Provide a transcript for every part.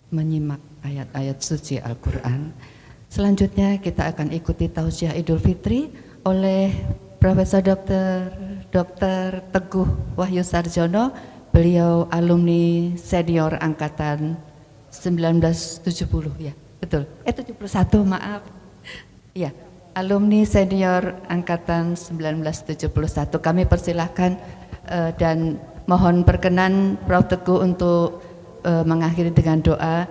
menyimak ayat-ayat suci Al-Quran. Selanjutnya kita akan ikuti tausiah Idul Fitri oleh Profesor Dr. Teguh Wahyu Sarjono. Beliau alumni senior angkatan 1970 ya, betul. 71 maaf. Ya, alumni senior angkatan 1971. Kami persilahkan dan mohon perkenan Prof. Teguh untuk mengakhiri dengan doa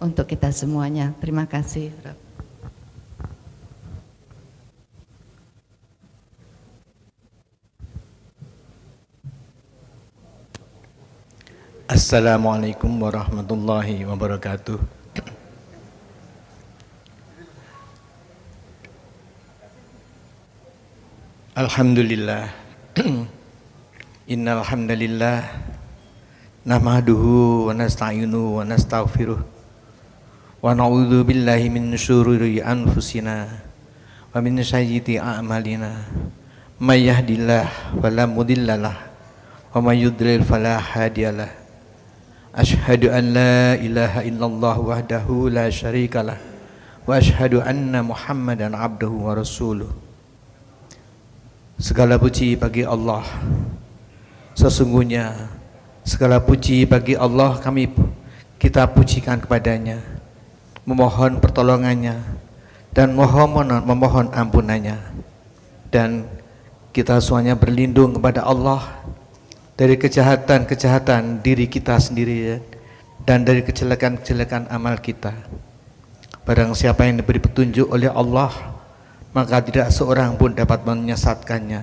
untuk kita semuanya. Terima kasih, Prof. Assalamualaikum warahmatullahi wabarakatuh. Alhamdulillah. Innal hamdalillah nahmaduhu wa nasta'inuhu wa nastaghfiruh wa na'udzu billahi min syururi anfusina wa min sayyiati a'malina. May yahdihillahu fala mudhillalah wa may yudlil fala hadiyalah. Ashhadu an la ilaha illallah wahdahu la syarikalah wa ashhadu anna Muhammadan abduhu wa rasuluh. Segala puji bagi Allah. Sesungguhnya segala puji bagi Allah kita pujikan kepadanya, memohon pertolongannya dan memohon ampunannya, dan kita semuanya berlindung kepada Allah dari kejahatan-kejahatan diri kita sendiri dan dari kejelekan-kejelekan amal kita. Barang siapa yang diberi petunjuk oleh Allah, maka tidak seorang pun dapat menyesatkannya.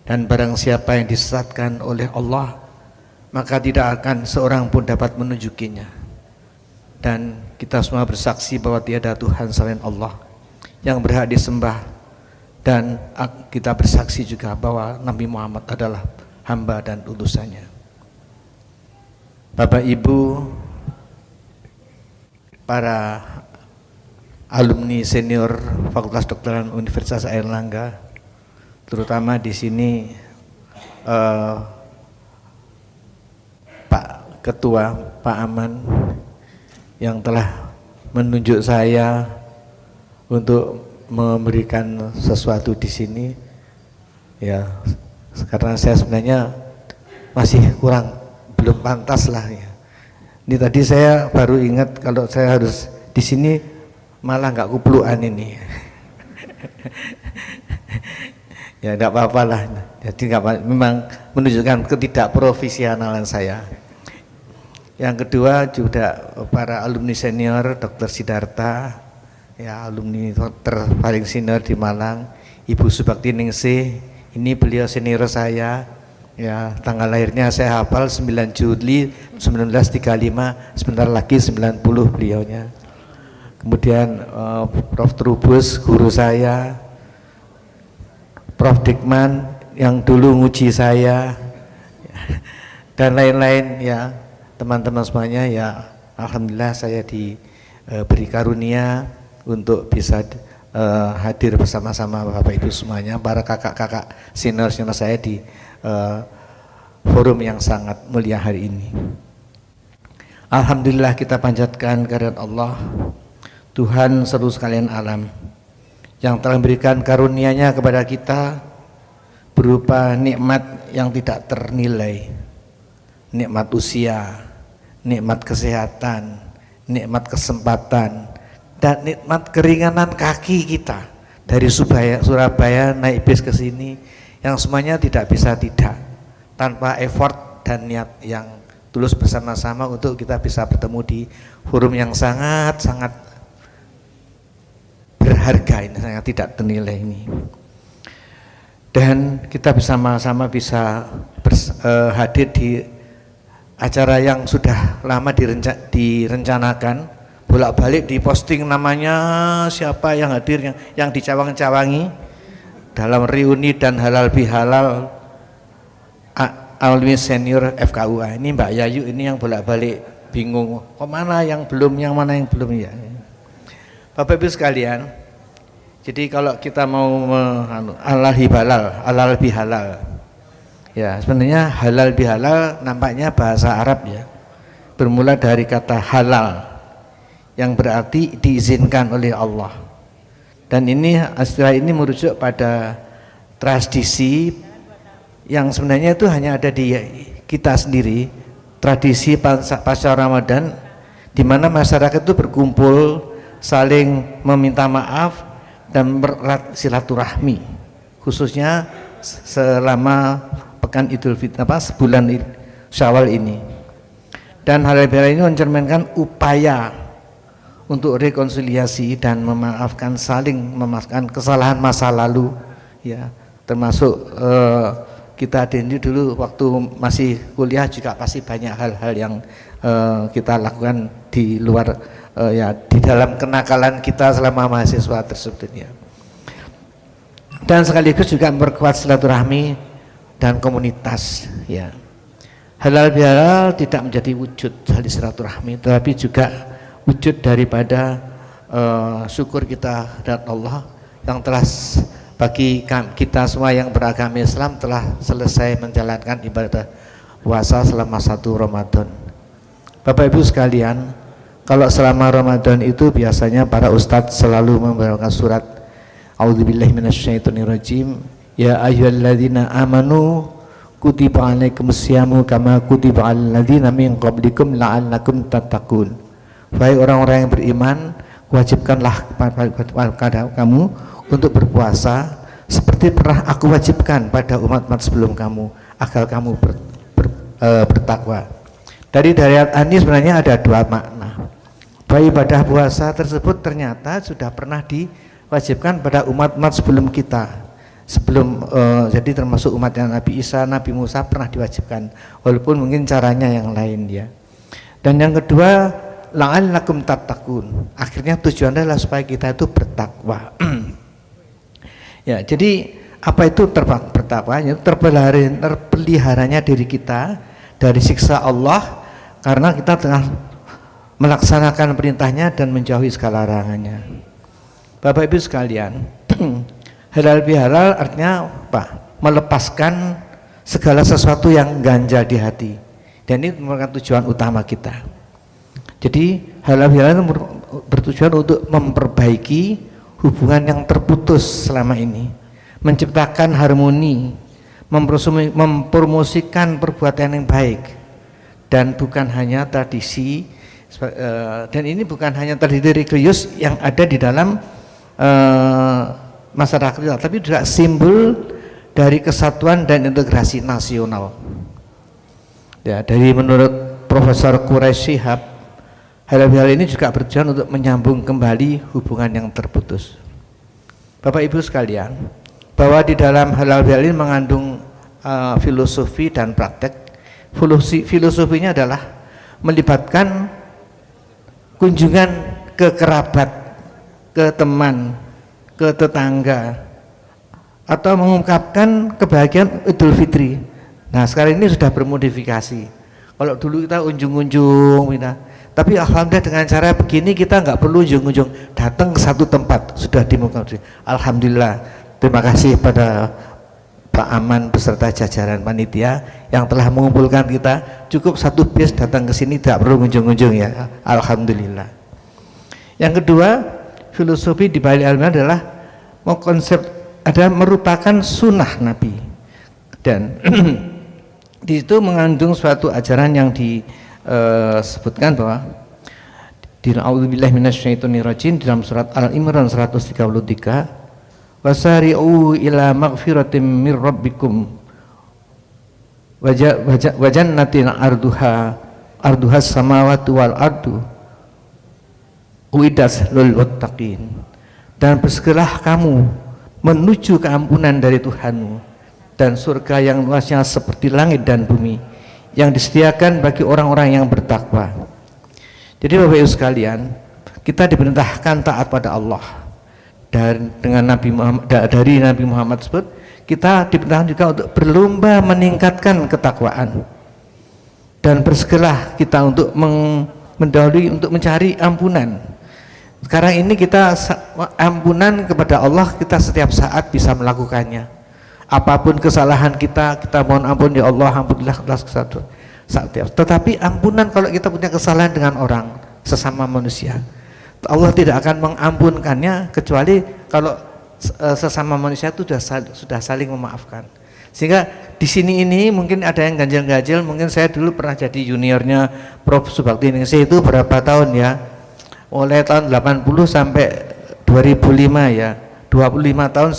Dan barang siapa yang disesatkan oleh Allah, maka tidak akan seorang pun dapat menunjukinya. Dan kita semua bersaksi bahwa tiada Tuhan selain Allah yang berhak disembah, dan kita bersaksi juga bahwa Nabi Muhammad adalah hamba dan utusannya. Bapak Ibu, para alumni senior Fakultas Kedokteran Universitas Airlangga, terutama di sini Pak Ketua, Pak Aman, yang telah menunjuk saya untuk memberikan sesuatu di sini, ya. Karena saya sebenarnya masih belum pantas lah ya. Ini tadi saya baru ingat kalau saya harus di sini malah nggak kupluan ini. Ya tidak apa-apa lah. Jadi memang menunjukkan ketidakprofesionalan saya. Yang kedua juga para alumni senior Dr. Sidarta, ya alumni terpaling senior di Malang, Ibu Subakti Ningsih. Ini beliau senior saya, ya tanggal lahirnya saya hafal 9 Juli 1935, sebentar lagi 90 beliaunya. Kemudian Prof. Trubus guru saya, Prof. Dikman yang dulu nguji saya, dan lain-lain ya teman-teman semuanya, ya alhamdulillah saya diberi karunia untuk bisa hadir bersama-sama Bapak Ibu semuanya, para kakak-kakak senior saya di forum yang sangat mulia hari ini. Alhamdulillah kita panjatkan kehadirat Allah, Tuhan seluruh sekalian alam, yang telah memberikan karunia-Nya kepada kita berupa nikmat yang tidak ternilai, nikmat usia, nikmat kesehatan, nikmat kesempatan, dan nikmat keringanan kaki kita dari Surabaya naik bis ke sini, yang semuanya tidak bisa tidak, tanpa effort dan niat yang tulus bersama-sama untuk kita bisa bertemu di forum yang sangat-sangat berharga ini, sangat tidak ternilai ini. Dan kita bersama-sama bisa hadir di acara yang sudah lama direncanakan, bolak-balik diposting namanya siapa yang hadir, yang dicawang-cawangi dalam reuni dan halal bihalal alumni senior FKUA. Ini Mbak Yayu ini yang bolak-balik bingung, kok mana yang belum, yang mana yang belum ya. Bapak Ibu sekalian, jadi kalau kita mau halal bihalal, ya sebenarnya halal bihalal nampaknya bahasa Arab ya, bermula dari kata halal. yang berarti diizinkan oleh Allah. Dan ini istilah ini merujuk pada tradisi yang sebenarnya itu hanya ada di kita sendiri, tradisi pasca Ramadan, di mana masyarakat itu berkumpul, saling meminta maaf dan bererat silaturahmi, khususnya selama pekan Idul Fitri, sebulan Syawal ini. Dan hal-hal ini mencerminkan upaya untuk rekonsiliasi dan saling memaafkan kesalahan masa lalu, ya, termasuk kita dulu waktu masih kuliah juga pasti banyak hal-hal yang kita lakukan di luar ya di dalam kenakalan kita selama mahasiswa tersebut, ya. Dan sekaligus juga memperkuat silaturahmi dan komunitas, ya. Halal bihalal tidak menjadi wujud dari silaturahmi, tetapi juga wujud daripada syukur kita dan Allah yang telah bagi kita semua yang beragama Islam telah selesai menjalankan ibadah puasa selama 1 Ramadan. Bapak Ibu sekalian, kalau selama Ramadan itu biasanya para ustadz selalu membawakan surat A'udzubillahi minasyaitonirrajim, ya ayyuhalladzina amanu kutiba alaikumusyamu kama kutiba alal ladzina min qablikum la'allakum tattaqun. Wahai orang-orang yang beriman, wajibkanlah kepada kamu untuk berpuasa seperti pernah aku wajibkan pada umat-umat sebelum kamu, agar kamu bertakwa. Dari ayat ini sebenarnya ada 2 makna. Bahwa ibadah puasa tersebut ternyata sudah pernah diwajibkan pada umat-umat sebelum kita. Jadi termasuk umatnya Nabi Isa, Nabi Musa pernah diwajibkan, walaupun mungkin caranya yang lain, ya. Dan yang kedua, la'allakum tattaqun. Akhirnya tujuannya adalah supaya kita itu bertakwa. Ya, jadi apa itu bertakwa? Terpeliharanya diri kita dari siksa Allah karena kita tengah melaksanakan perintahnya dan menjauhi segala larangannya. Bapak Ibu sekalian, halal bihalal artinya apa? Melepaskan segala sesuatu yang ganjal di hati. Dan ini merupakan tujuan utama kita. Jadi halal bihalal itu bertujuan untuk memperbaiki hubungan yang terputus selama ini, menciptakan harmoni, mempromosikan perbuatan yang baik, dan bukan hanya tradisi, dan ini bukan hanya terdiri religius yang ada di dalam masyarakat kita, tapi juga simbol dari kesatuan dan integrasi nasional. Ya, dari menurut Profesor Quraish Shihab, hal-hal ini juga bertujuan untuk menyambung kembali hubungan yang terputus. Bapak Ibu sekalian, bahwa di dalam halal bihalal ini mengandung filosofi dan praktek. Filosofinya adalah melibatkan kunjungan ke kerabat, ke teman, ke tetangga, atau mengungkapkan kebahagiaan Idul Fitri. Nah, sekarang ini sudah bermodifikasi. Kalau dulu kita unjung-unjung, tapi alhamdulillah dengan cara begini kita nggak perlu ujung-ujung datang ke satu tempat, sudah dimulai. Alhamdulillah, terima kasih pada Pak Aman beserta jajaran panitia yang telah mengumpulkan kita. Cukup satu bis datang ke sini, tidak perlu ujung-ujung, ya. Alhamdulillah. Yang kedua, filosofi di balik ilmu adalah konsep merupakan sunnah Nabi, dan di situ mengandung suatu ajaran yang disebutkan bahwa di A'udzubillahi minasyaitonirrajim dalam surat Al-Imran 133, wasari'u ila maghfiratin mir rabbikum wa jannatin arduhas samawati wal ardu uiddat lil muttaqin. Dan bersegeralah kamu menuju keampunan dari Tuhanmu dan surga yang luasnya seperti langit dan bumi yang disediakan bagi orang-orang yang bertakwa. Jadi Bapak Ibu sekalian, kita diperintahkan taat pada Allah, dan dengan dari Nabi Muhammad tersebut kita diperintahkan juga untuk berlomba meningkatkan ketakwaan, dan bersegeralah kita untuk mendahului untuk mencari ampunan. Sekarang ini kita ampunan kepada Allah, kita setiap saat bisa melakukannya. Apapun kesalahan kita mohon ampun, ya Allah, ampunilah atas kesalahan. Tetapi ampunan kalau kita punya kesalahan dengan orang sesama manusia, Allah tidak akan mengampunkannya kecuali kalau sesama manusia itu sudah saling memaafkan. Sehingga di sini ini mungkin ada yang ganjil-ganjil, mungkin saya dulu pernah jadi juniornya Prof. Subakti Ningsih itu berapa tahun ya, mulai tahun 80 sampai 2005 ya, 25 tahun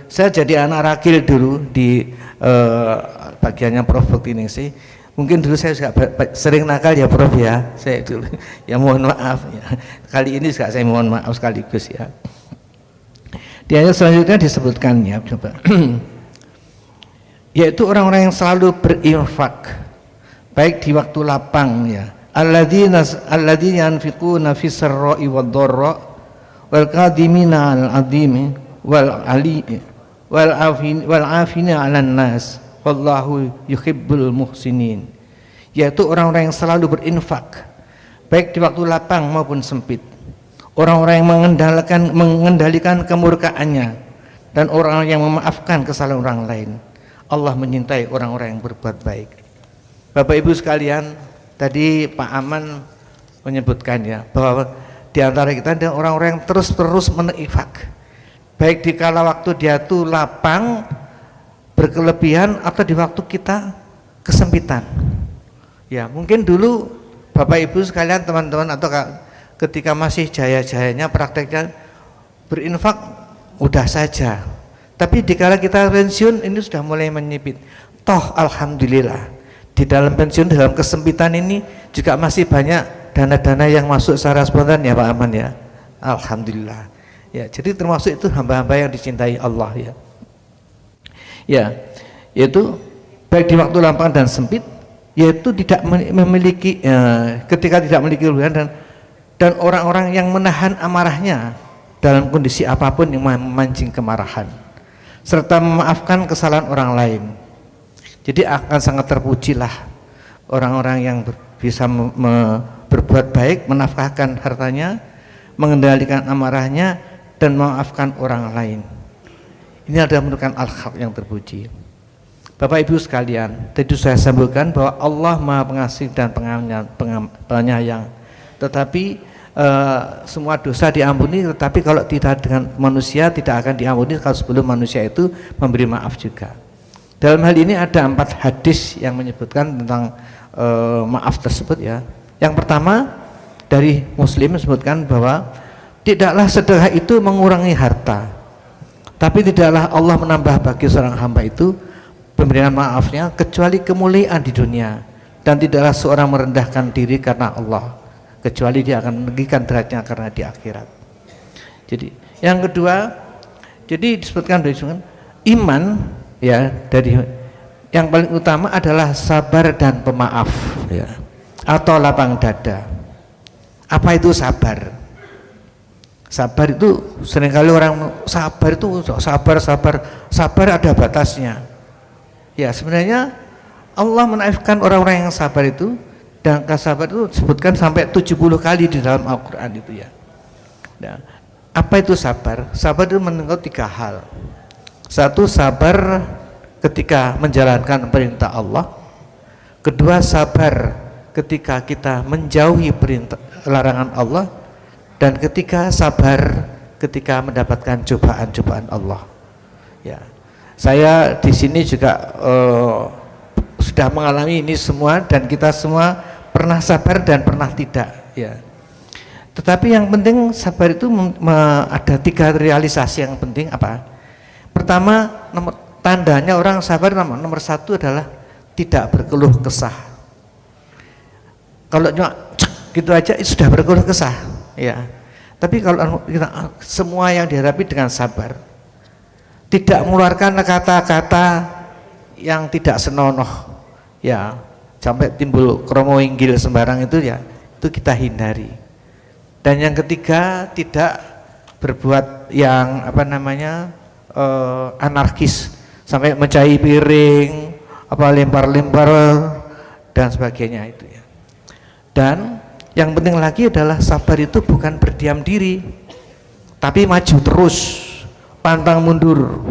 saya jadi anak rakil dulu di bagiannya Prof. Bakti Ningsih. Mungkin dulu saya juga sering nakal ya Prof ya, saya dulu ya mohon maaf ya. Kali ini juga saya mohon maaf sekaligus ya. Di ayat selanjutnya disebutkan ya, coba. Yaitu orang-orang yang selalu berinfak baik di waktu lapang ya. Alladzina yanfiquna fis sarra'i wad dharra wal qadimina al-'azimi wal 'afina 'alan nas wallahu yuhibbul muhsinin. Yaitu orang-orang yang selalu berinfak baik di waktu lapang maupun sempit, orang-orang yang mengendalikan kemurkaannya, dan orang yang memaafkan kesalahan orang lain. Allah menyintai orang-orang yang berbuat baik. Bapak Ibu sekalian, tadi Pak Aman menyebutkan ya bahwa di antara kita ada orang-orang yang terus-terus menginfak, baik di kala waktu dia tuh lapang berkelebihan atau di waktu kita kesempitan. Ya, mungkin dulu Bapak Ibu sekalian, teman-teman, atau ketika masih jaya-jayanya prakteknya berinfak mudah saja. Tapi dikala kita pensiun ini sudah mulai menyipit. Toh alhamdulillah di dalam pensiun, dalam kesempitan ini juga masih banyak dana-dana yang masuk secara spontan ya Pak Aman ya. Alhamdulillah. Ya, jadi termasuk itu hamba-hamba yang dicintai Allah ya. Ya, yaitu baik di waktu lapang dan sempit, yaitu tidak memiliki ketika tidak memiliki kelebihan, dan orang-orang yang menahan amarahnya dalam kondisi apapun yang memancing kemarahan, serta memaafkan kesalahan orang lain. Jadi akan sangat terpujilah orang-orang yang bisa berbuat baik, menafkahkan hartanya, mengendalikan amarahnya, dan memaafkan orang lain. Ini adalah merupakan al-haq yang terpuji. Bapak Ibu sekalian, tadi saya sambungkan bahwa Allah Maha Pengasih dan Penyayang. Tetapi semua dosa diampuni, tetapi kalau tidak dengan manusia tidak akan diampuni kalau sebelum manusia itu memberi maaf juga. Dalam hal ini ada 4 hadis yang menyebutkan tentang maaf tersebut ya. Yang pertama dari Muslim disebutkan bahwa tidaklah sedekah itu mengurangi harta, tapi tidaklah Allah menambah bagi seorang hamba itu pemberian maafnya kecuali kemuliaan di dunia, dan tidaklah seorang merendahkan diri karena Allah kecuali dia akan meninggikan derajatnya karena di akhirat. Jadi yang kedua, jadi disebutkan dari iman ya, dari yang paling utama adalah sabar dan pemaaf ya, atau lapang dada. Apa itu sabar? Sabar itu seringkali orang sabar itu sabar ada batasnya. Ya, sebenarnya Allah menaifkan orang-orang yang sabar itu, dan sabar itu disebutkan sampai 70 kali di dalam Al-Quran itu ya. Nah, apa itu sabar? Sabar itu menengok 3 hal. Satu, sabar ketika menjalankan perintah Allah. Kedua, sabar ketika kita menjauhi perintah larangan Allah. Dan ketiga, sabar ketika mendapatkan cobaan-cobaan Allah. Ya, saya di sini juga sudah mengalami ini semua, dan kita semua pernah sabar dan pernah tidak. Ya. Tetapi yang penting sabar itu ada 3 realisasi yang penting apa? Pertama, tandanya orang sabar nomor 1 adalah tidak berkeluh kesah. Kalau cuma gitu aja itu sudah berkeluh kesah. Ya, tapi kalau kita semua yang dihadapi dengan sabar, tidak mengeluarkan kata-kata yang tidak senonoh, ya sampai timbul kromo inggil sembarang itu ya, itu kita hindari. Dan yang ketiga, tidak berbuat yang apa namanya anarkis sampai mecahi piring, apa lempar-lempar dan sebagainya itu ya. Dan yang penting lagi adalah sabar itu bukan berdiam diri, tapi maju terus, pantang mundur,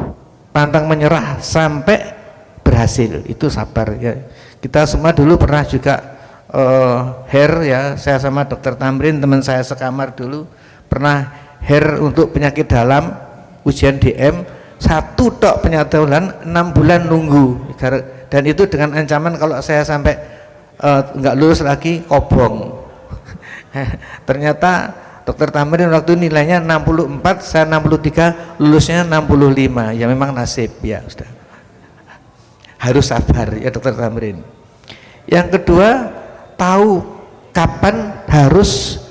pantang menyerah sampai berhasil. Itu sabar ya. Kita semua dulu pernah juga hair ya, saya sama dokter Tamrin teman saya sekamar dulu pernah hair untuk penyakit dalam ujian DM 1 tok penyatalan 6 bulan nunggu, dan itu dengan ancaman kalau saya sampai nggak lulus lagi kobong. Ternyata dokter Tamrin waktu nilainya 64, saya 63, lulusnya 65. Ya memang nasib ya, sudah harus sabar ya dokter Tamrin. Yang kedua, tahu kapan harus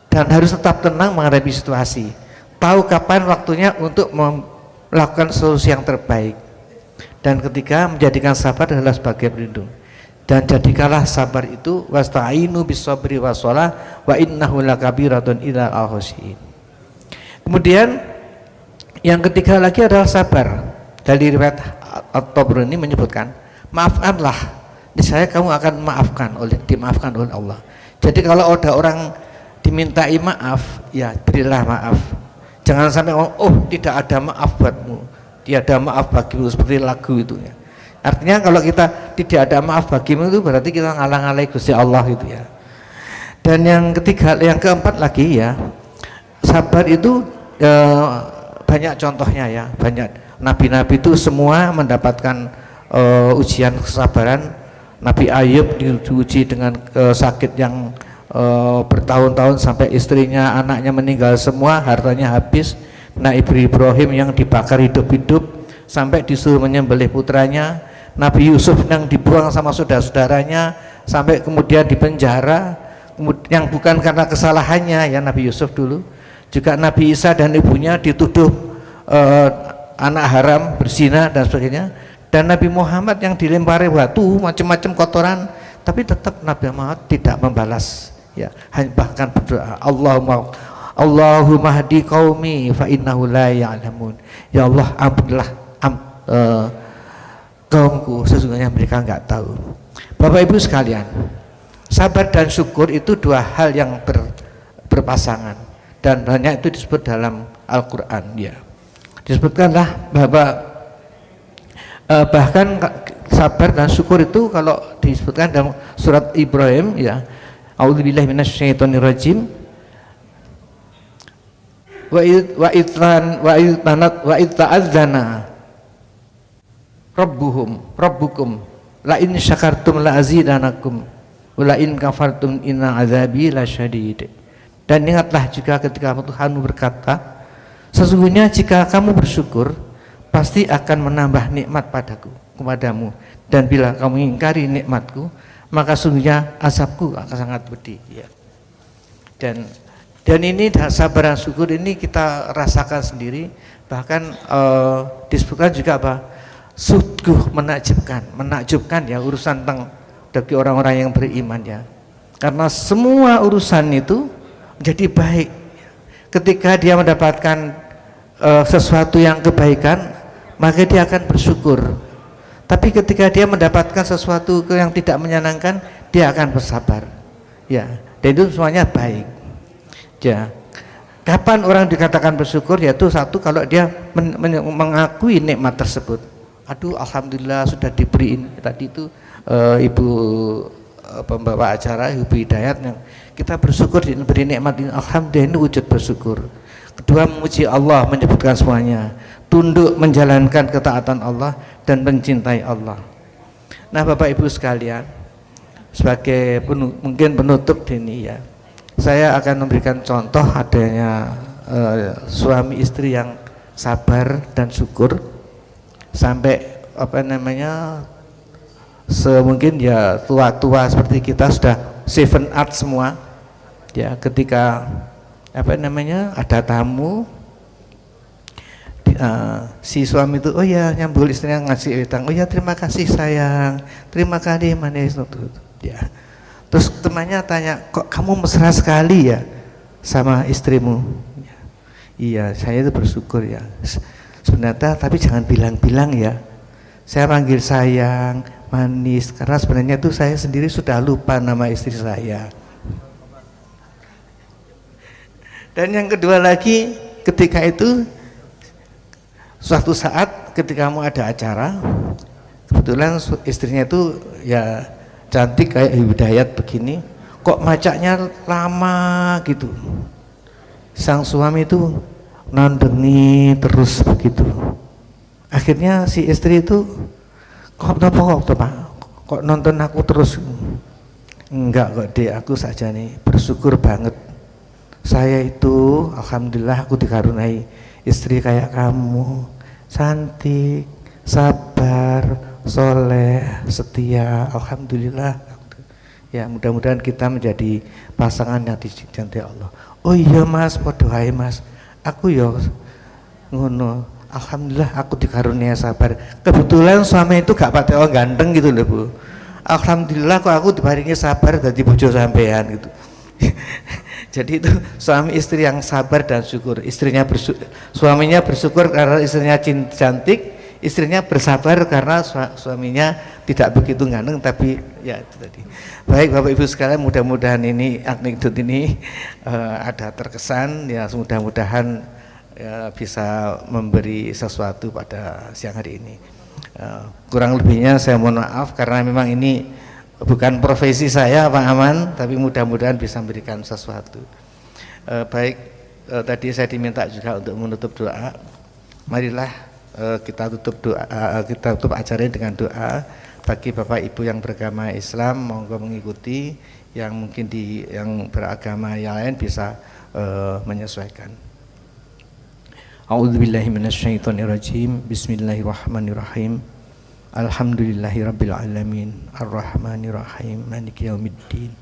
dan harus tetap tenang menghadapi situasi, tahu kapan waktunya untuk melakukan solusi yang terbaik. Dan ketiga, menjadikan sabar adalah sebagai pelindung. Dan jadikanlah sabar itu wasta'inu bis-sabri was-shalah wa innahu lakabiratun illa al-khashiin. Kemudian yang ketiga lagi adalah sabar. Dari riwayat At-Tabrani menyebutkan, maafkanlah, niscaya kamu akan dimaafkan oleh Allah. Jadi kalau ada orang dimintai maaf, ya berilah maaf. Jangan sampai tidak ada maaf buatmu, tiada maaf bagimu, seperti lagu itu ya. Artinya kalau kita tidak ada maaf bagimu itu berarti kita ngalang-alai Gusti Allah itu ya. Dan yang keempat lagi ya, sabar itu banyak contohnya ya, banyak. Nabi-nabi itu semua mendapatkan ujian kesabaran. Nabi Ayub diuji dengan sakit yang bertahun-tahun sampai istrinya, anaknya meninggal semua, hartanya habis. Nabi Ibrahim yang dibakar hidup-hidup sampai disuruh menyembelih putranya. Nabi Yusuf yang dibuang sama saudara-saudaranya sampai kemudian dipenjara, yang bukan karena kesalahannya ya Nabi Yusuf dulu. Juga Nabi Isa dan ibunya dituduh anak haram, berzina dan sebagainya. Dan Nabi Muhammad yang dilempari batu, macam-macam kotoran, tapi tetap Nabi Muhammad tidak membalas ya, bahkan berdoa, Allahumma hdi qaumi fa innahu la ya'lamun. Ya Allah, ampunilah kaumku, sesungguhnya mereka enggak tahu. Bapak Ibu sekalian, sabar dan syukur itu dua hal yang berpasangan, dan banyak itu disebut dalam Al-Quran ya. Disebutkanlah bahwa bahkan sabar dan syukur itu kalau disebutkan dalam surat Ibrahim ya, a'udzubillahi minasyaitonirrajim, wa idzana rabbukum la in syakartum la azidanakum wa la in kafartum inna azabi lasyadid. Dan ingatlah juga ketika Tuhanmu berkata, sesungguhnya jika kamu bersyukur pasti akan menambah nikmat kepadamu, dan bila kamu ingkari nikmatku maka sungguhnya azabku akan sangat pedih ya. Dan ini sabar dan syukur ini kita rasakan sendiri, bahkan disebutkan juga apa, sungguh menakjubkan ya urusan bagi orang-orang yang beriman ya, karena semua urusan itu menjadi baik ketika dia mendapatkan sesuatu yang kebaikan, maka dia akan bersyukur. Tapi ketika dia mendapatkan sesuatu yang tidak menyenangkan, dia akan bersabar ya. Dan itu semuanya baik ya. Kapan orang dikatakan bersyukur? Yaitu satu, kalau dia mengakui nikmat tersebut. Aduh, alhamdulillah sudah diberiin. Tadi itu ibu pembawa acara, Ibu Hidayat, yang kita bersyukur diberi nikmat ini, alhamdulillah, ini wujud bersyukur. Kedua, memuji Allah, menyebutkan semuanya, tunduk menjalankan ketaatan Allah dan mencintai Allah. Nah Bapak Ibu sekalian, sebagai mungkin penutup ini ya, saya akan memberikan contoh adanya suami istri yang sabar dan syukur sampai semungkin ya tua-tua seperti kita, sudah 7 art semua ya. Ketika ada tamu, si suami itu nyambul istrinya, ngasih utang, terima kasih sayang, terima kasih manis ya. Terus temannya tanya, kok kamu mesra sekali ya sama istrimu? Ya, iya, saya itu bersyukur ya sebenarnya, tapi jangan bilang-bilang ya, saya manggil sayang, manis, karena sebenarnya itu saya sendiri sudah lupa nama istri saya. Dan yang kedua lagi, ketika itu suatu saat ketika mau ada acara, kebetulan istrinya itu ya cantik kayak Hidayat begini, kok macaknya lama gitu. Sang suami itu nandengi terus begitu. Akhirnya si istri itu kok nonton aku terus. Enggak kok dek, aku saja nih bersyukur banget. Saya itu alhamdulillah aku dikaruniai istri kayak kamu, cantik, sabar, soleh, setia. Alhamdulillah. Ya mudah-mudahan kita menjadi pasangan yang dicintai Allah. Oh iya mas, podo hai mas. Aku ya ngono. Alhamdulillah aku dikaruniai sabar. Kebetulan suami itu gak pakai ganteng gitu loh Bu. Alhamdulillah kok aku diparingi sabar dari bojo sampean gitu. Jadi itu suami istri yang sabar dan syukur. Suaminya bersyukur karena istrinya cantik, istrinya bersabar karena suaminya tidak begitu ganteng, tapi ya itu tadi. Baik Bapak Ibu sekalian, mudah-mudahan ini anekdot ini ada terkesan ya, mudah-mudahan ya, bisa memberi sesuatu pada siang hari ini. Kurang lebihnya saya mohon maaf karena memang ini bukan profesi saya Pak Aman, tapi mudah-mudahan bisa memberikan sesuatu. Baik, tadi saya diminta juga untuk menutup doa. Marilah kita tutup acara ini dengan doa. Bagi Bapak Ibu yang beragama Islam, monggo mengikuti. Yang mungkin yang beragama yang lain bisa menyesuaikan. A'udzubillahi minasyaitonirrajim. Bismillahirrahmanirrahim. Alhamdulillahirabbil alamin. Arrahmanirrahim. Maliki yaumiddin.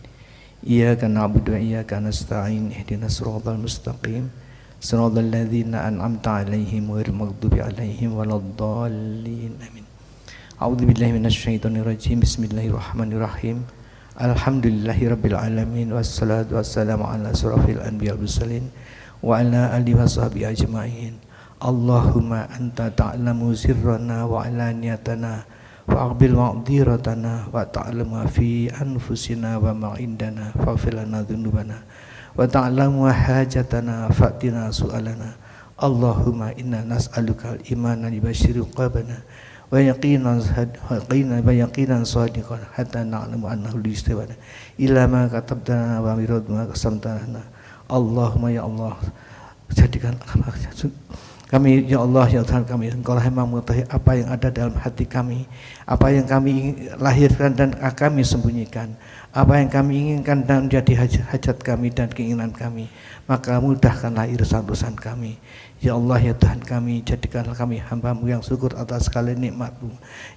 Iyyaka na'budu wa iyyaka nasta'in. Ihdinas siratal mustaqim. Siratal ladzina an'amta 'alaihim ghairil maghdubi 'alaihim waladdallin. Amin. A'udzubillahi minasyaitonirrajim. Bismillahirrahmanirrahim. Alhamdulillahirabbil alamin. Wassalatu wassalamu ala asyrafil anbiya'i wal mursalin wa ala alihi washabihi ajma'in. Allahumma anta ta'lamu sirrana wa alaniyatana wa aqbil ma'dhiratana wa ta'lamu fi anfusina wa ma indana faghfir lana dzunubana wa ta'lamu hajatana fa'tina su'alana. Allahumma inna nas'aluka al-imana libashiru qabana wa yaqinan sadiqan hatta na'lamu annahu listawana ila ma katabtana wa mirad ma qasamtana. Allahumma ya Allah, jadikan kami ya Allah ya Tuhan kami, Engkaulah yang mengetahui apa yang ada dalam hati kami, apa yang kami lahirkan dan kami sembunyikan, apa yang kami inginkan dan menjadi hajat kami dan keinginan kami, maka mudahkanlah urusan-urusan kami. Ya Allah ya Tuhan kami, jadikanlah kami hamba-Mu yang syukur atas segala nikmat-Mu.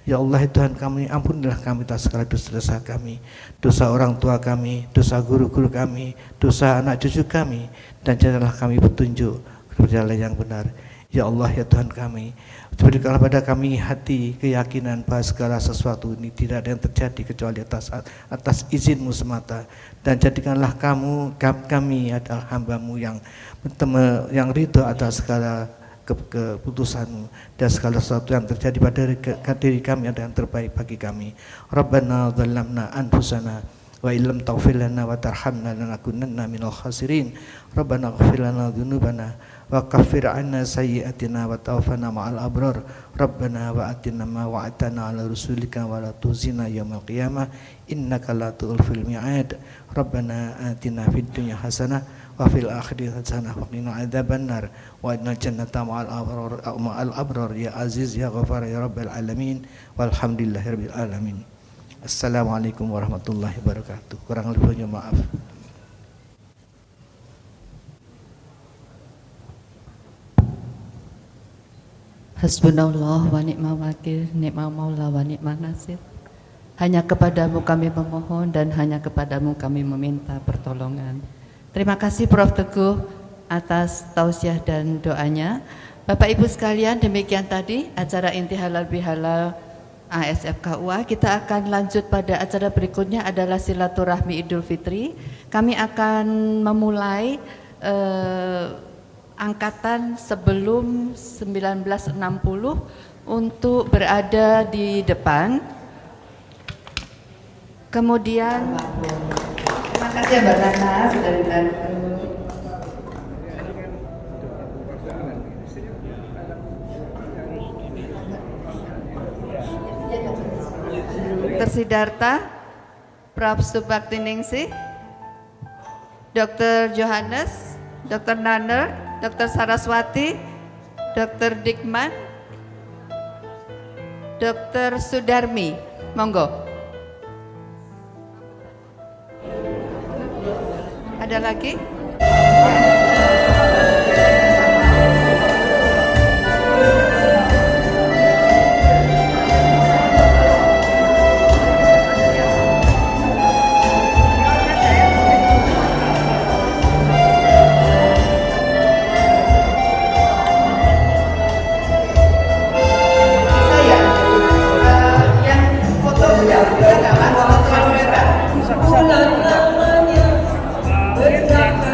Ya Allah ya Tuhan kami, ampunilah kami atas segala dosa-dosa kami, dosa orang tua kami, dosa guru-guru kami, dosa anak cucu kami, dan jadikanlah kami petunjuk ke jalan yang benar. Ya Allah ya Tuhan kami, berikanlah pada kami hati keyakinan bahwa segala sesuatu ini tidak ada yang terjadi kecuali atas izin-Mu semata, dan jadikanlah kami adalah hamba-Mu yang ridho atas segala keputusan-Mu, dan segala sesuatu yang terjadi pada diri kami ada yang terbaik bagi kami. Rabbana dzalamna anfusana wa illam taghfir lana wa tarhamna lanakunanna minal khasirin. Rabbana ighfir lana dzunubana wa kaffir 'anna sayyi'atina wa tawaffana ma'al abrar. Rabbana wa atina ma wa'adtana 'ala rusulika wa la tukhzina yaumal qiyamah innaka la tukhzil mi'ad. Rabbana atina fid dunya hasanah wa fil akhirati hasanah wa qina adzabannar wa innal jannata ma'al abrar ya aziz ya ghafar ya rabbal alamin walhamdulillahirabbil alamin. Assalamualaikum warahmatullahi wabarakatuh. Kurang lebihnya maaf. Hasbunallah wa ni'mal wakil, ni'mal maula wa ni'mal nasir. Hanya kepadamu kami memohon dan hanya kepadamu kami meminta pertolongan. Terima kasih Prof. Teguh atas tausiah dan doanya. Bapak Ibu sekalian, demikian tadi acara Inti Halal Bihalal ASFKUA. Kita akan lanjut pada acara berikutnya adalah silaturahmi Idul Fitri. Kami akan memulai angkatan sebelum 1960 untuk berada di depan. Kemudian terima kasih Mbak Nana sudah dibantu. Dr. Sidarta Prof. Subaktiningsih, Dr. Johannes, Dr. Naner, Dr. Saraswati, Dr. Dikman, Dr. Sudarmi. Monggo. Ada lagi? Bulan namanya berjalan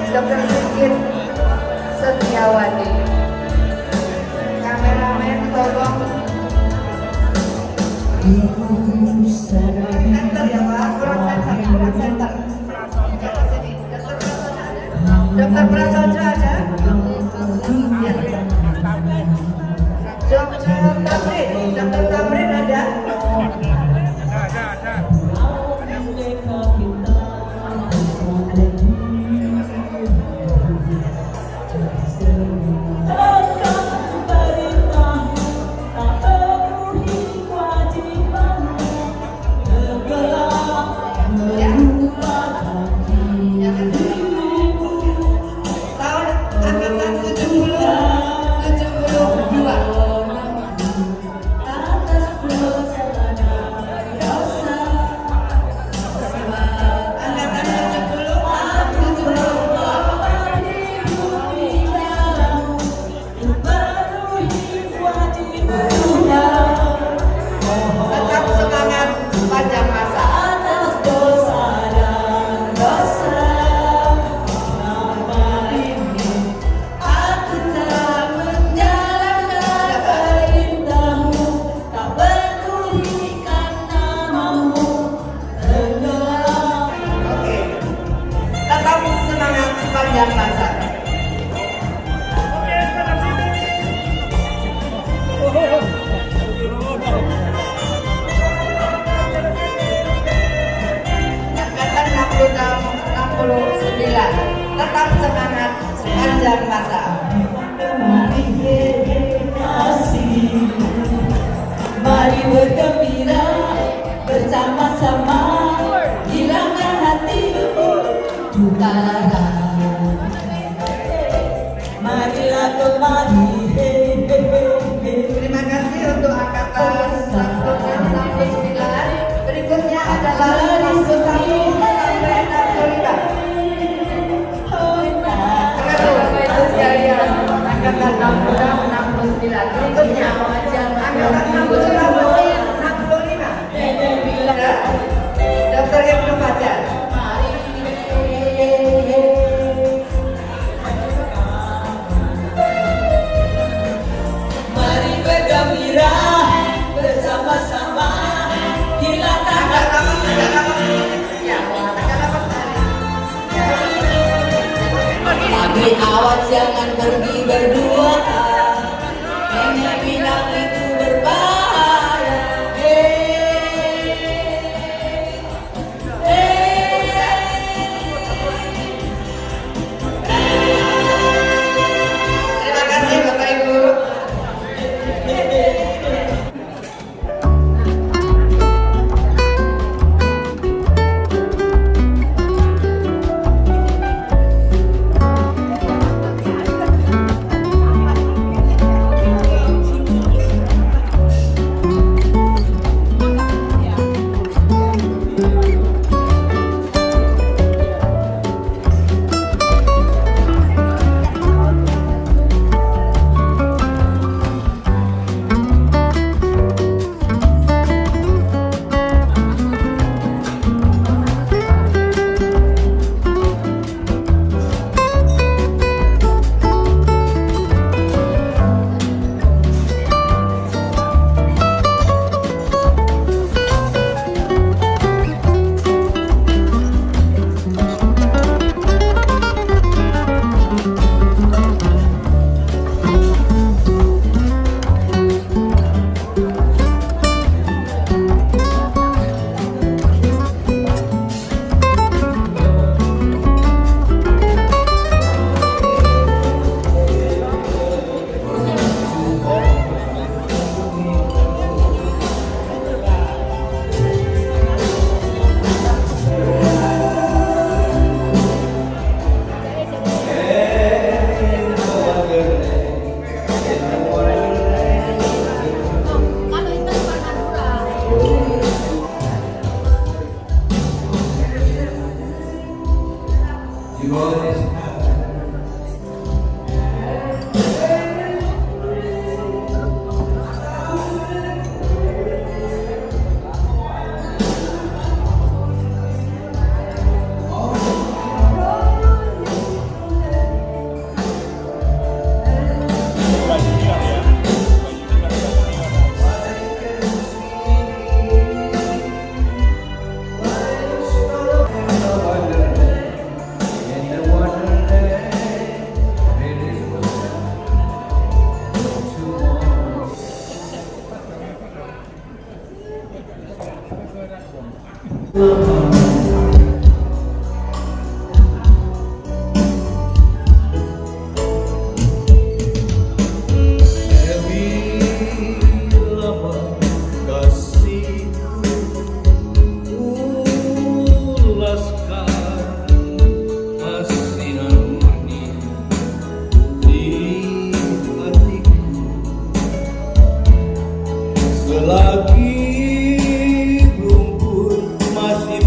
Dr. Sigit Setiawati. Kameramen tolong center ya Pak, kurang center. Dr. Prasojo ada? Dr. Tamrin ada? tetap semangat sepanjang masa. Mari bergembira bersama-sama, hilangkan hati duka lara. Marilah kembali. Terima kasih untuk angkatan 169. Berikutnya adalah kelas 1 sampai 65. Bapak Ibu sekalian, angkatan 69. Berikutnya angkatan 65. Dr. Ibnu Fajar. Mari bergembira bersama-sama, hilangkan pagi awas jangan pergi berdua, nenek bilang itu berbahaya. Terima kasih Bapak Ibu. Selagi rumput masih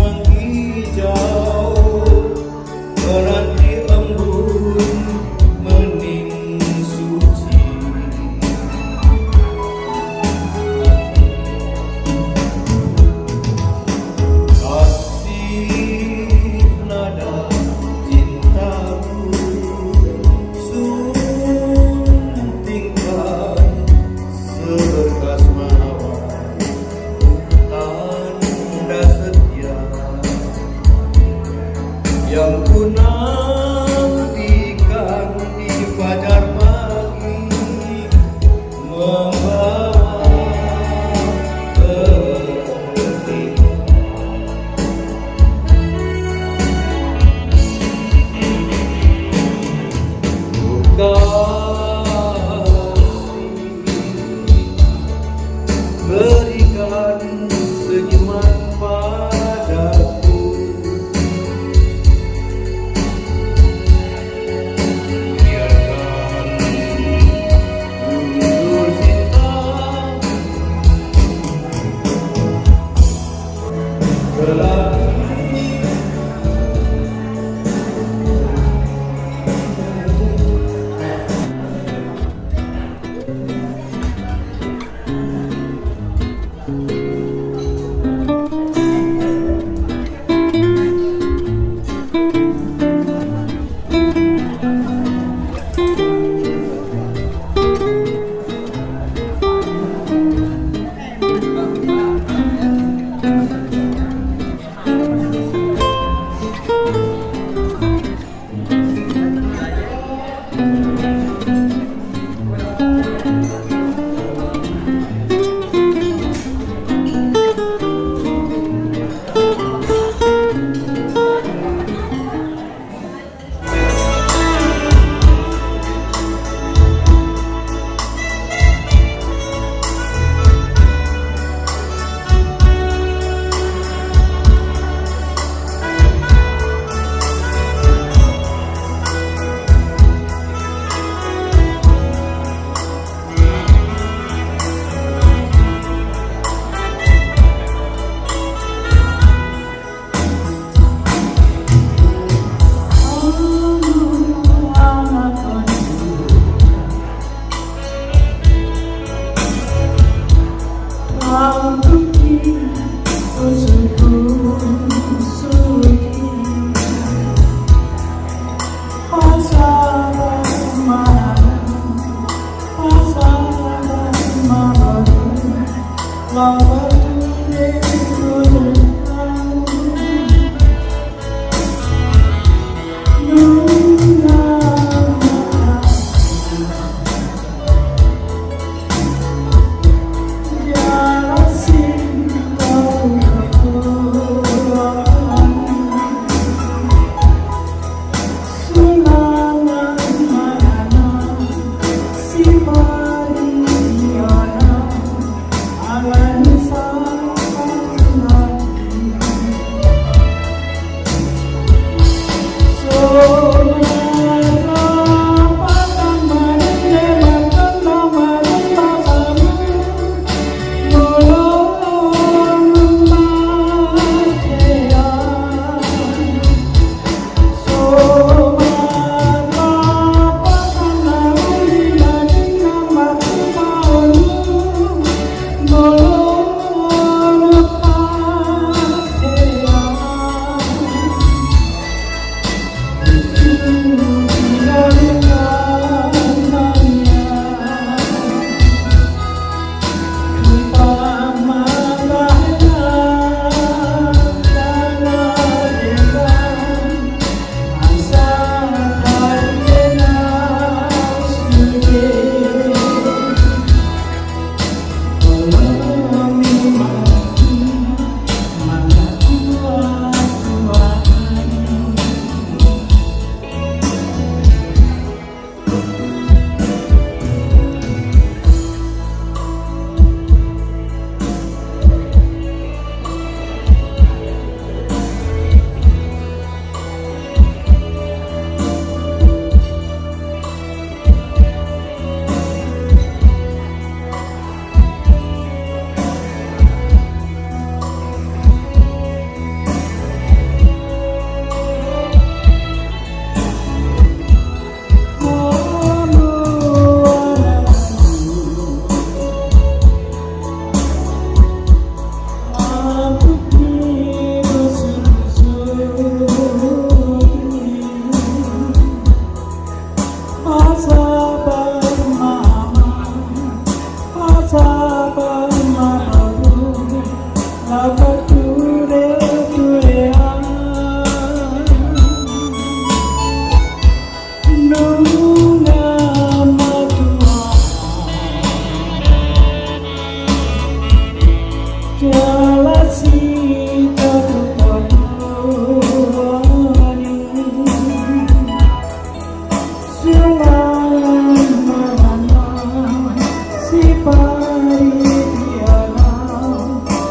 Si pari diana,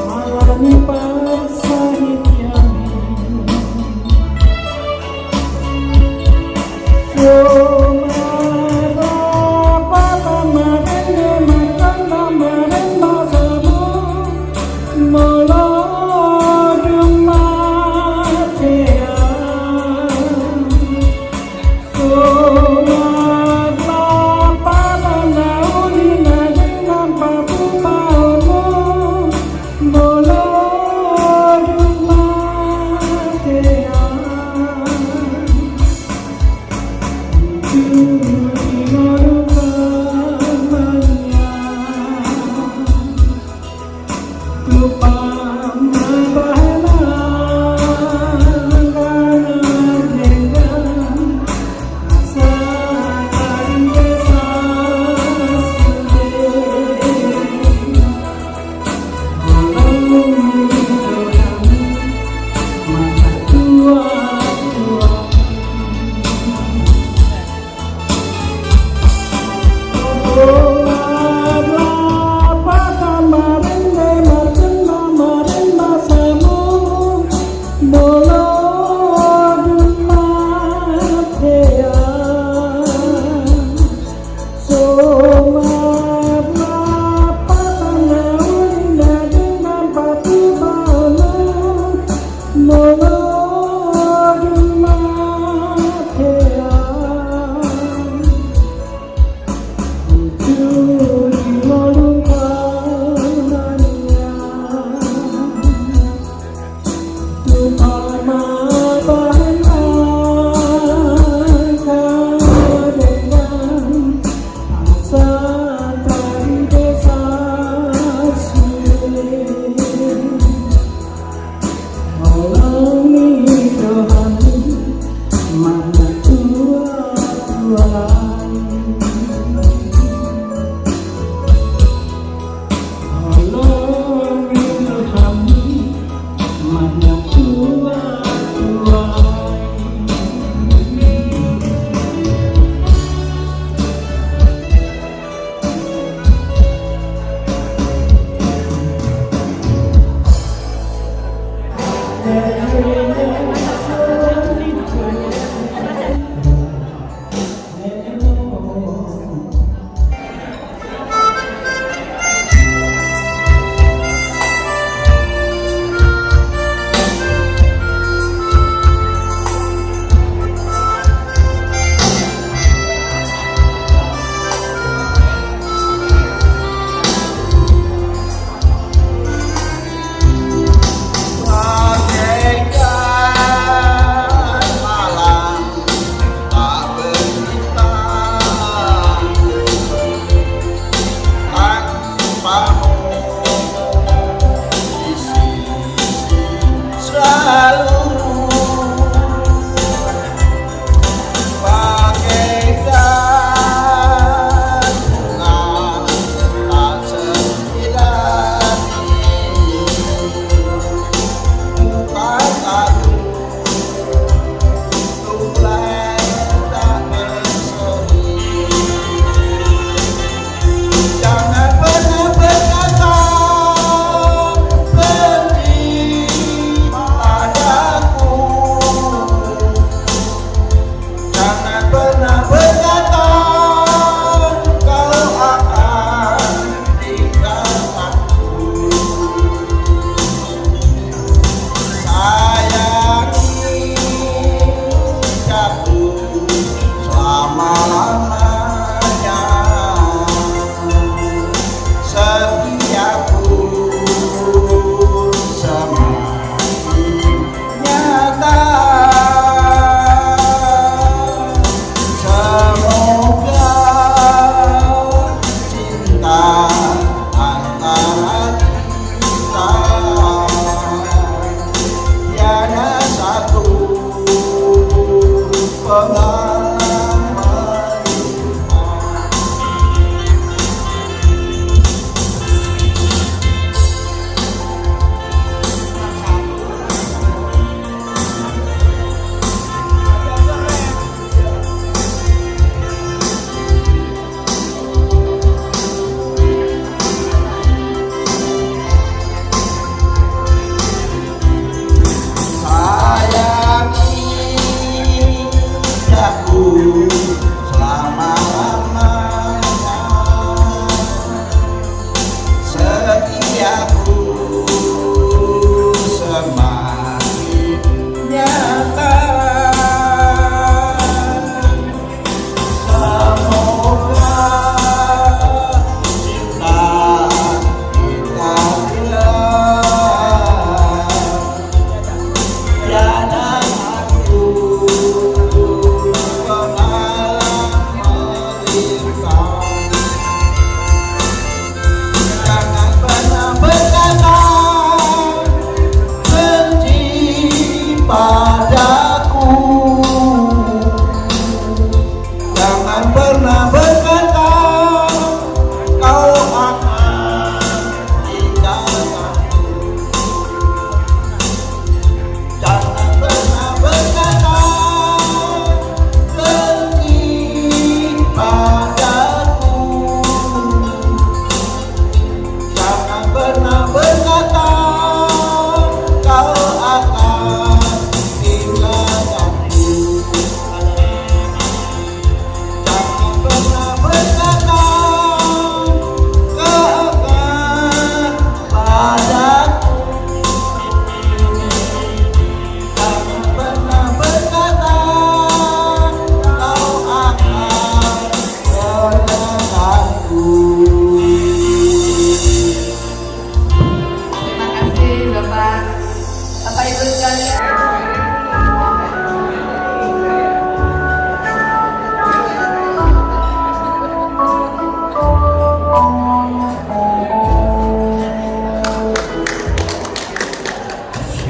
malam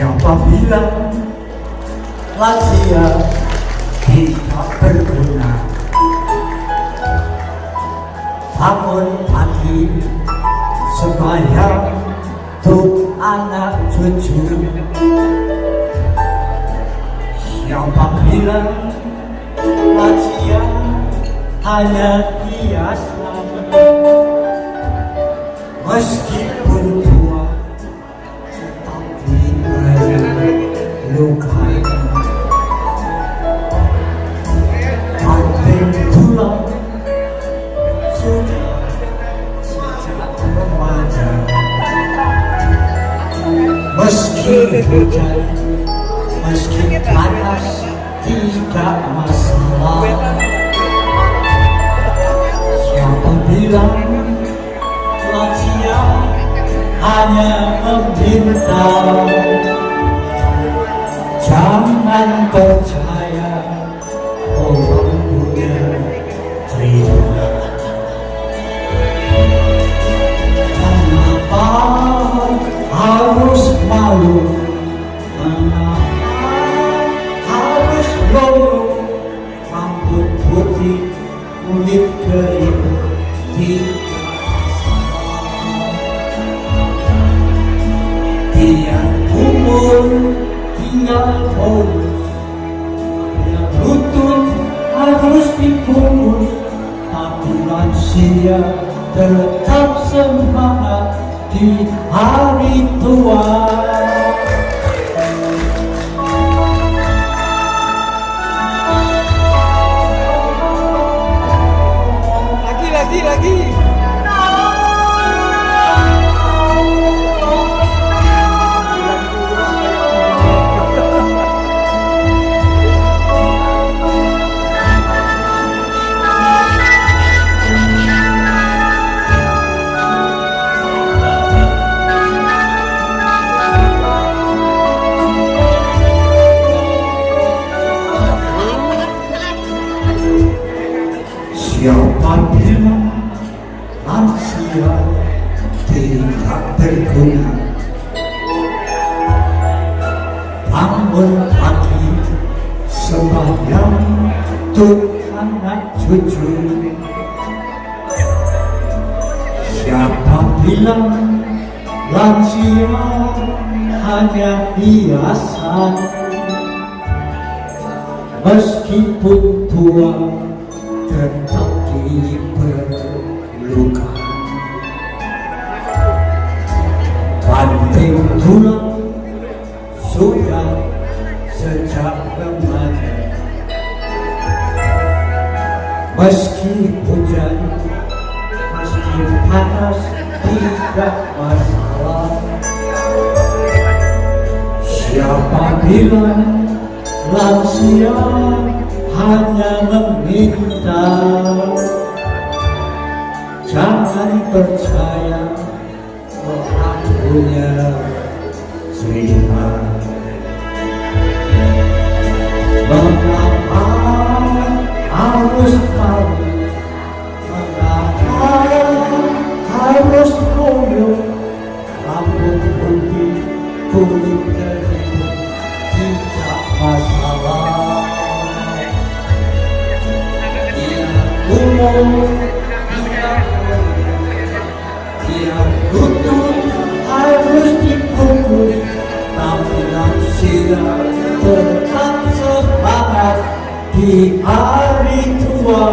Siapa bilang lansia tidak berguna? Bangun pagi sembahyang untuk anak cucu. Siapa bilang lansia hanya hiasan? Meskipun tua tetapi berlukai. Banting tulang sudah sejak remaja. Meski hujan, meski panas, tidak masalah. Siapa bilang lansia hanya meminta? Jangan percaya orang punya terima. Mengapa harus malu? Mengapa harus loyo? Rambut putih, kulit keriput, tidak masalah. Biar umur tinggal bonus, biar lutut harus dibungkus, tapi lansia tetap semangat di hari tua. Lagi. Siapa bilang lansia tidak berguna? Bangun pagi sembahyang untuk anak cucu. Siapa bilang lansia hanya hiasan? Meskipun tua tetap diperlukan. Banting tulang sudah sejak remaja. Meski hujan, meski panas, tidak masalah. Siapa bilang lansia hanya meminta? Jangan percaya orang punya cerita. Mengapa harus malu? Mengapa harus loyo? Rambut putih, kulit keriput, tidak masalah. Biar lutut harus dibungkus, tapi lansia tetap semangat di hari tua.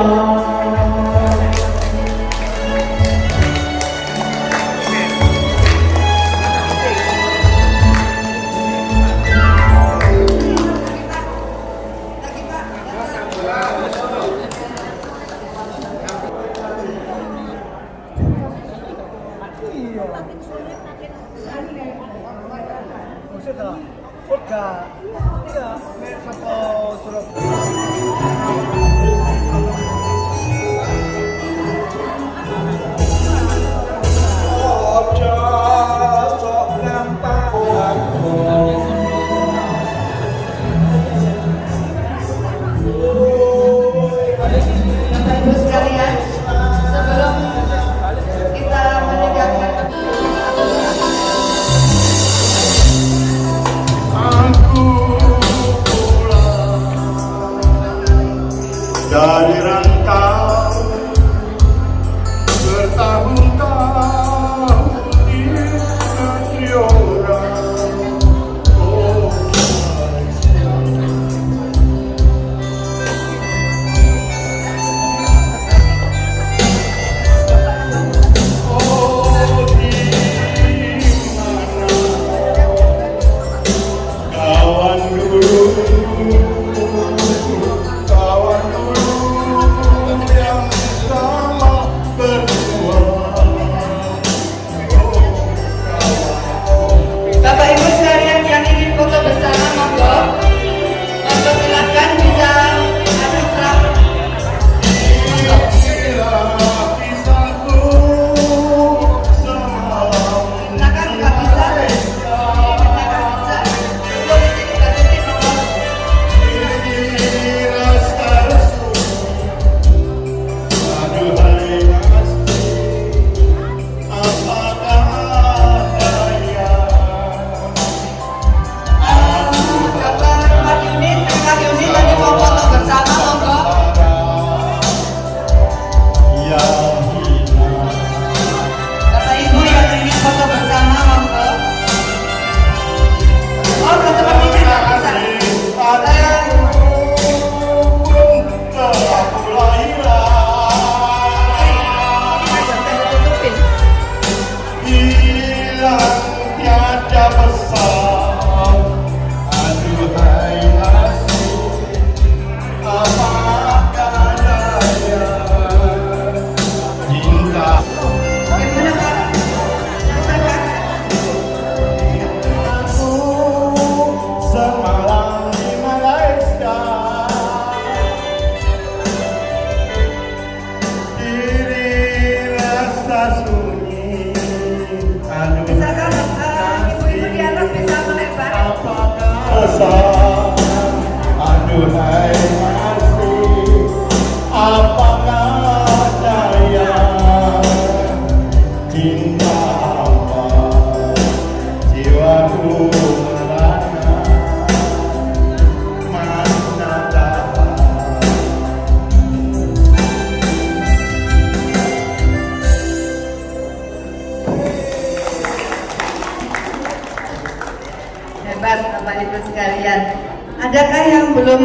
Hebat Bapak Ibu sekalian. Adakah yang belum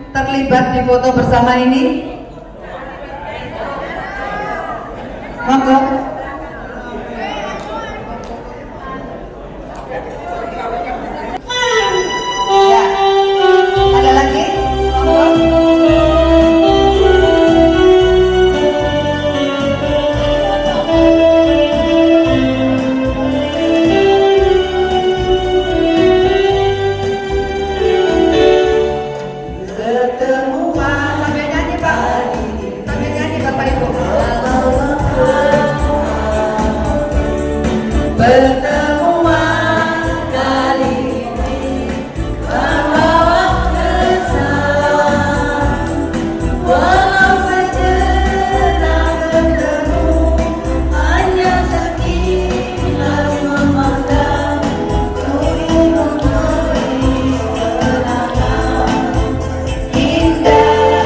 terlibat di foto bersama ini? Monggo. Ya. Ada lagi? Monggo. Sambil nyanyi Pak. Sambil nyanyi Bapak Ibu. Pertemuan kali ini membawa kesan, walau sejenak bertemu, hanya sekilas memandang, duri memberi kenangan indah.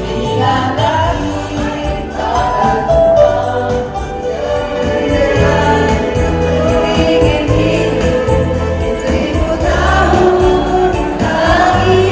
Bila langit tak berubah, ingin hidup 1000 tahun lagi.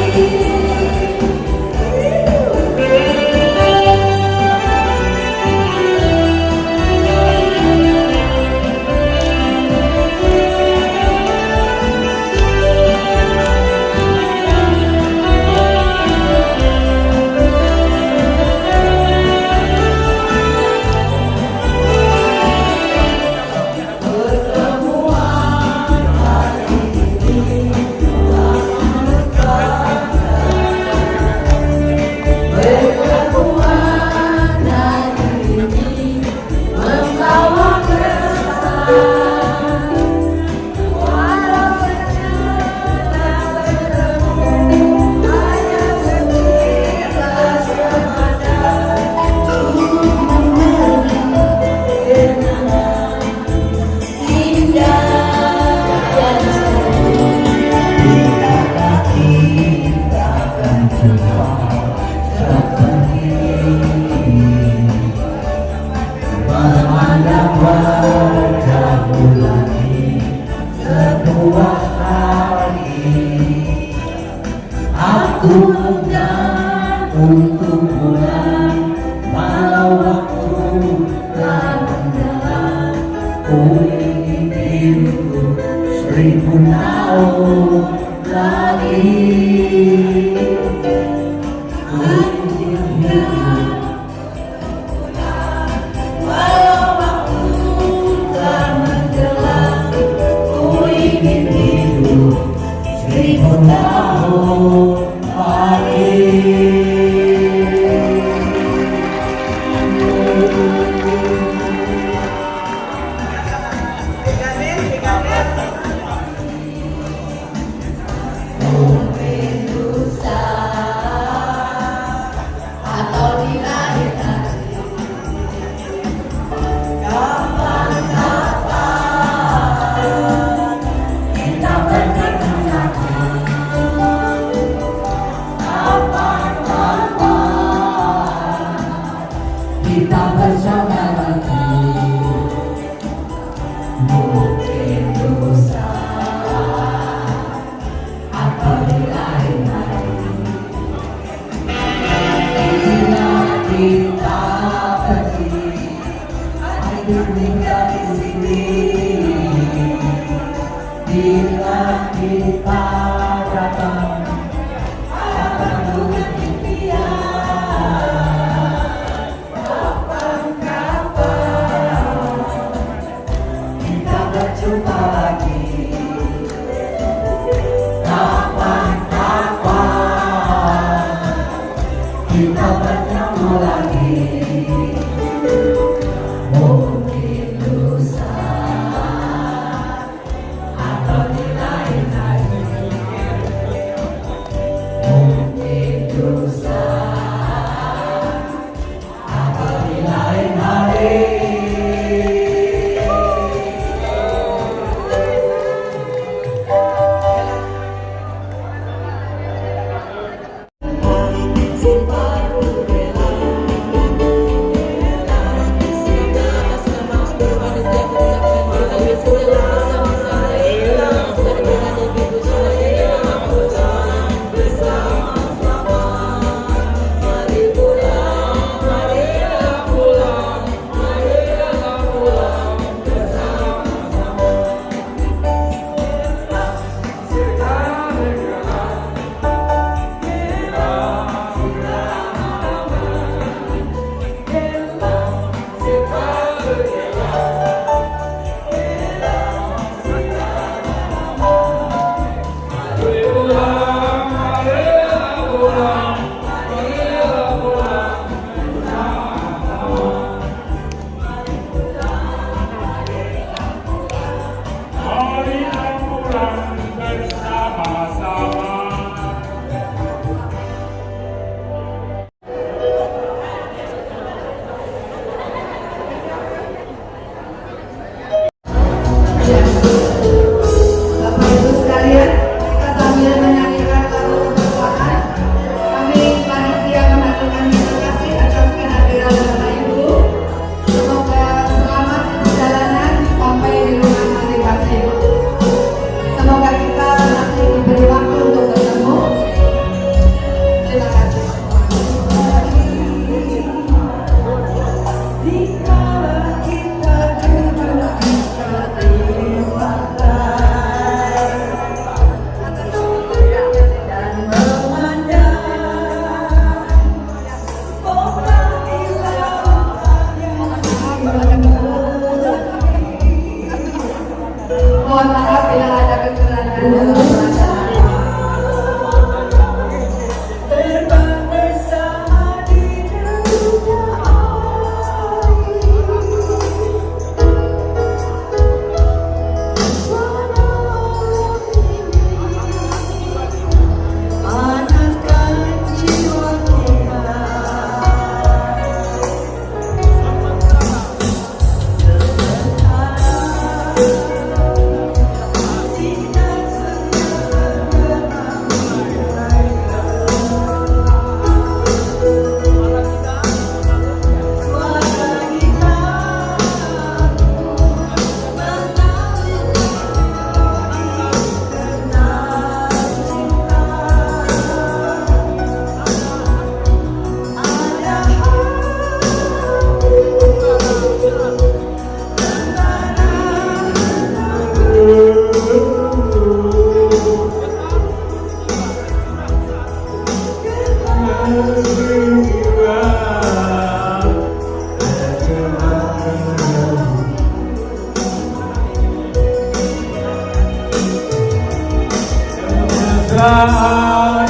Pertemuan hari ini membawa kesan, walau sejenak bertemu, hanya sekilas memandang, duri memberi kenangan indah dan seru. Bila kita akan jumpa memandang wajahmu lagi sebuah hari, aku enggan untuk pulang walau waktu telah menjelang. Ku ingin hidup 1000 tahun lagi. Walau waktu telah menjelang, ku ingin hidup 1000 tahun lagi. Mungkin lusa atau di lain hari, kapan-kapan kita bertemu lagi. Kapan-kapan kita bersama lagi. Mungkin lusa atau di lain hari, bila kita pergi, hidup tinggal di sini. Bila kita datang, akan duduk impian. Kapan-kapan kita berjumpa lagi. Kapan-kapan kita bertemu lagi. Mungkin lusa atau di lain hari, Mohon maaf bila ada kekurangan dalam pelaksanaan. Terbang bersama di dunia panaskan jiwa kita. Mesra